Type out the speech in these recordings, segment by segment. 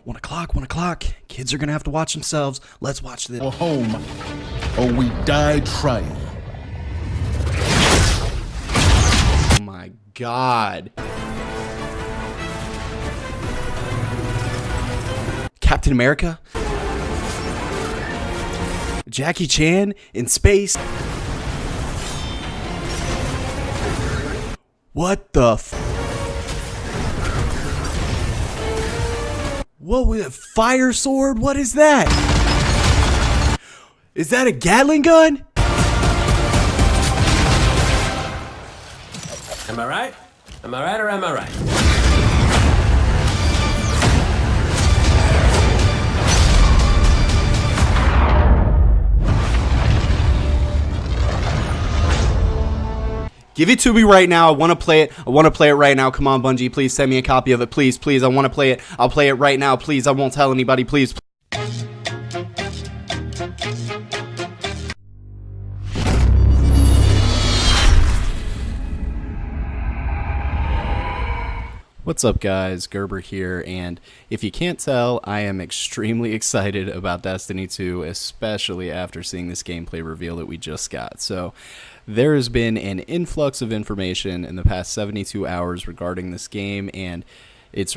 1 o'clock, 1 o'clock. Kids are gonna have to watch themselves. Let's watch this. Or home, or we die trying. Oh my God. Captain America? Jackie Chan in space? What the f? What was it? Fire sword? What is that? Is that a Gatling gun? Am I right? Am I right or am I right? Give it to me right now. I want to play it. I want to play it right now. Come on, Bungie. Please send me a copy of it. Please, please. I want to play it. I'll play it right now. Please. I won't tell anybody. Please. What's up, guys? Gerber here, and if you can't tell, I am extremely excited about Destiny 2, especially after seeing this gameplay reveal that we just got. So there has been an influx of information in the past 72 hours regarding this game, and it's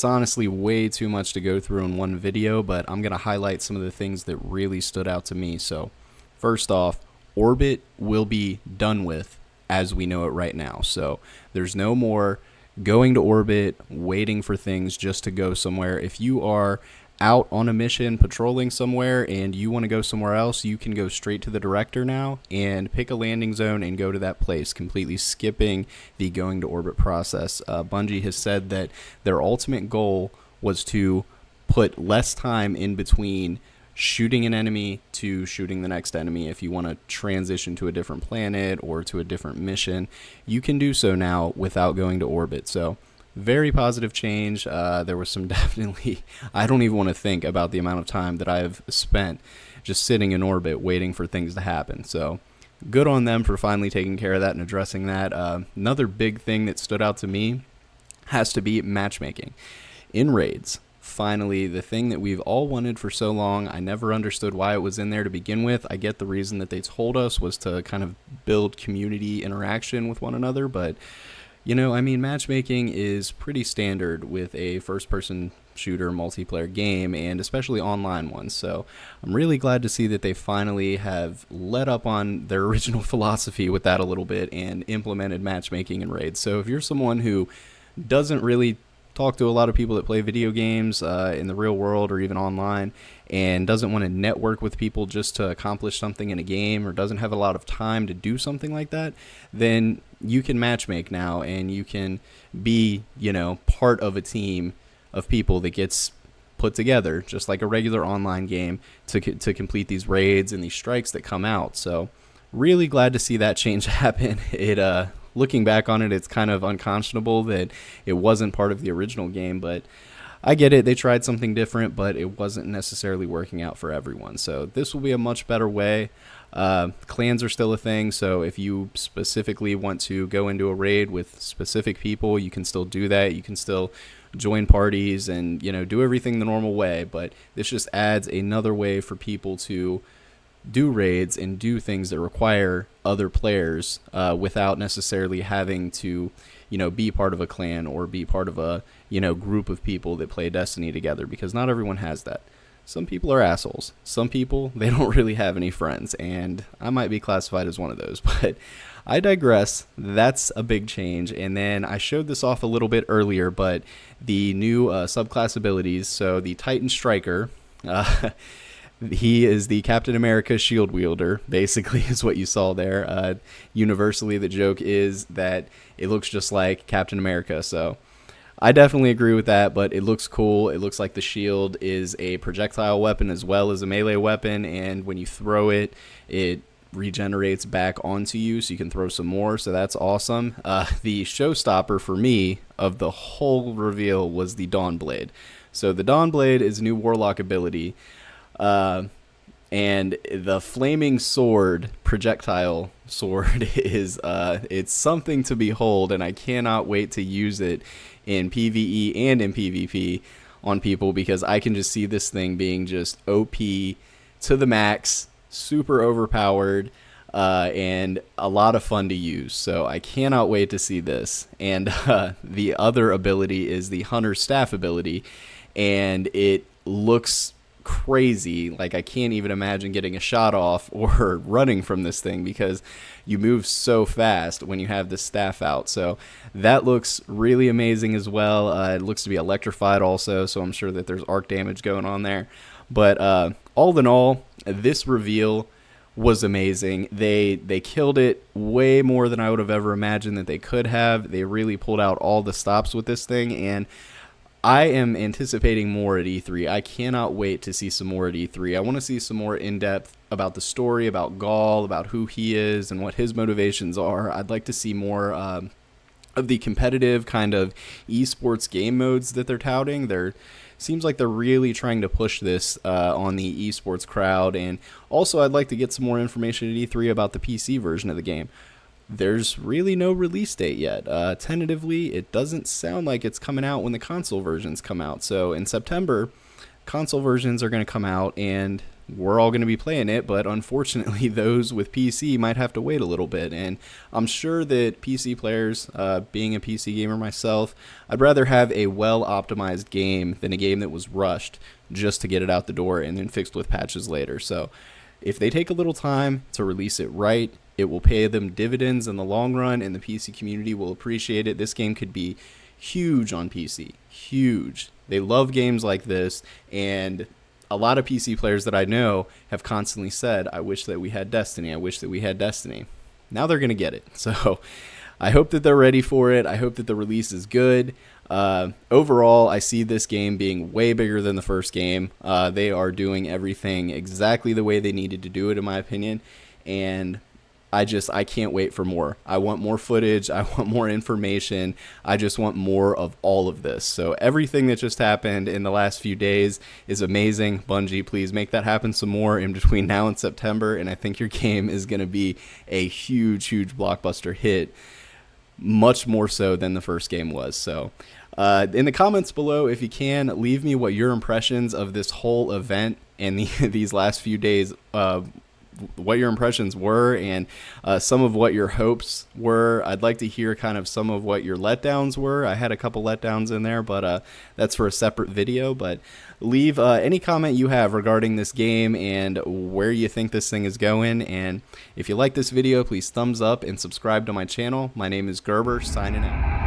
honestly way too much to go through in one video, but I'm going to highlight some of the things that really stood out to me. So first off, Orbit will be done with as we know it right now. So there's no more going to orbit, waiting for things just to go somewhere. If you are out on a mission patrolling somewhere and you want to go somewhere else, you can go straight to the director now and pick a landing zone and go to that place, completely skipping the going to orbit process. Bungie has said that their ultimate goal was to put less time in between shooting an enemy to shooting the next enemy. If you want to transition to a different planet or to a different mission, you can do so now without going to orbit. So very positive change. There was some definitely, I don't even want to think about the amount of time that I've spent just sitting in orbit waiting for things to happen. So good on them for finally taking care of that and addressing that. Another big thing that stood out to me has to be matchmaking in raids. Finally, the thing that we've all wanted for so long. I never understood why it was in there to begin with. I get the reason that they told us was to kind of build community interaction with one another, but you know, I mean, matchmaking is pretty standard with a first-person shooter multiplayer game, and especially online ones. So I'm really glad to see that they finally have let up on their original philosophy with that a little bit and implemented matchmaking in raids. So if you're someone who doesn't really talk to a lot of people that play video games in the real world or even online, and doesn't want to network with people just to accomplish something in a game, or doesn't have a lot of time to do something like that, then you can matchmake now, and you can be, you know, part of a team of people that gets put together just like a regular online game to complete these raids and these strikes that come out. So really glad to see that change happen. Looking back on it, it's kind of unconscionable that it wasn't part of the original game, but I get it. They tried something different, but it wasn't necessarily working out for everyone. So this will be a much better way. Clans are still a thing, so if you specifically want to go into a raid with specific people, you can still do that. You can still join parties and, you know, do everything the normal way, but this just adds another way for people to do raids and do things that require other players without necessarily having to, you know, be part of a clan or be part of a, you know, group of people that play Destiny together, because not everyone has that. Some people are assholes. Some people, they don't really have any friends, and I might be classified as one of those, but I digress. That's a big change. And then I showed this off a little bit earlier, but the new subclass abilities, so the Titan Striker, he is the Captain America shield wielder, basically, is what you saw there. Universally, the joke is that it looks just like Captain America, so I definitely agree with that, but it looks cool. It looks like the shield is a projectile weapon as well as a melee weapon, and when you throw it, it regenerates back onto you, so you can throw some more, so that's awesome. The showstopper for me of the whole reveal was the Dawnblade. So the Dawnblade is a new Warlock ability, and the flaming sword, projectile sword, is it's something to behold, and I cannot wait to use it in PvE and in PvP. on people because I can just see this thing being just OP to the max, super overpowered, and a lot of fun to use. So I cannot wait to see this. And the other ability is the Hunter Staff ability, and it looks crazy. Like, I can't even imagine getting a shot off or running from this thing because you move so fast when you have the staff out. So that looks really amazing as well. It looks to be electrified also, so I'm sure that there's arc damage going on there. But all in all, this reveal was amazing. They killed it way more than I would have ever imagined that they could have. They really pulled out all the stops with this thing, and I am anticipating more at E3. I cannot wait to see some more at E3. I want to see some more in-depth about the story, about Gaul, about who he is and what his motivations are. I'd like to see more of the competitive kind of esports game modes that they're touting. Seems like they're really trying to push this on the esports crowd. And also, I'd like to get some more information at E3 about the PC version of the game. There's really no release date yet. Tentatively, it doesn't sound like it's coming out when the console versions come out. So in September, console versions are going to come out, and we're all going to be playing it, but unfortunately those with PC might have to wait a little bit. And I'm sure that PC players, being a PC gamer myself, I'd rather have a well-optimized game than a game that was rushed just to get it out the door and then fixed with patches later. So if they take a little time to release it right, it will pay them dividends in the long run, and the PC community will appreciate it. This game could be huge on PC. Huge. They love games like this, and a lot of PC players that I know have constantly said, I wish that we had Destiny. I wish that we had Destiny. Now they're going to get it. So I hope that they're ready for it. I hope that the release is good. Overall, I see this game being way bigger than the first game. They are doing everything exactly the way they needed to do it, in my opinion. And I can't wait for more. I want more footage. I want more information. I just want more of all of this. So everything that just happened in the last few days is amazing. Bungie, please make that happen some more in between now and September. And I think your game is going to be a huge, huge blockbuster hit, much more so than the first game was. So in the comments below, if you can, leave me what your impressions of this whole event and these last few days what your impressions were, and some of what your hopes were. I'd like to hear kind of some of what your letdowns were. I had a couple letdowns in there, but that's for a separate video. But leave any comment you have regarding this game and where you think this thing is going. And if you like this video, please thumbs up and subscribe to my channel. My name is Gerber, signing out.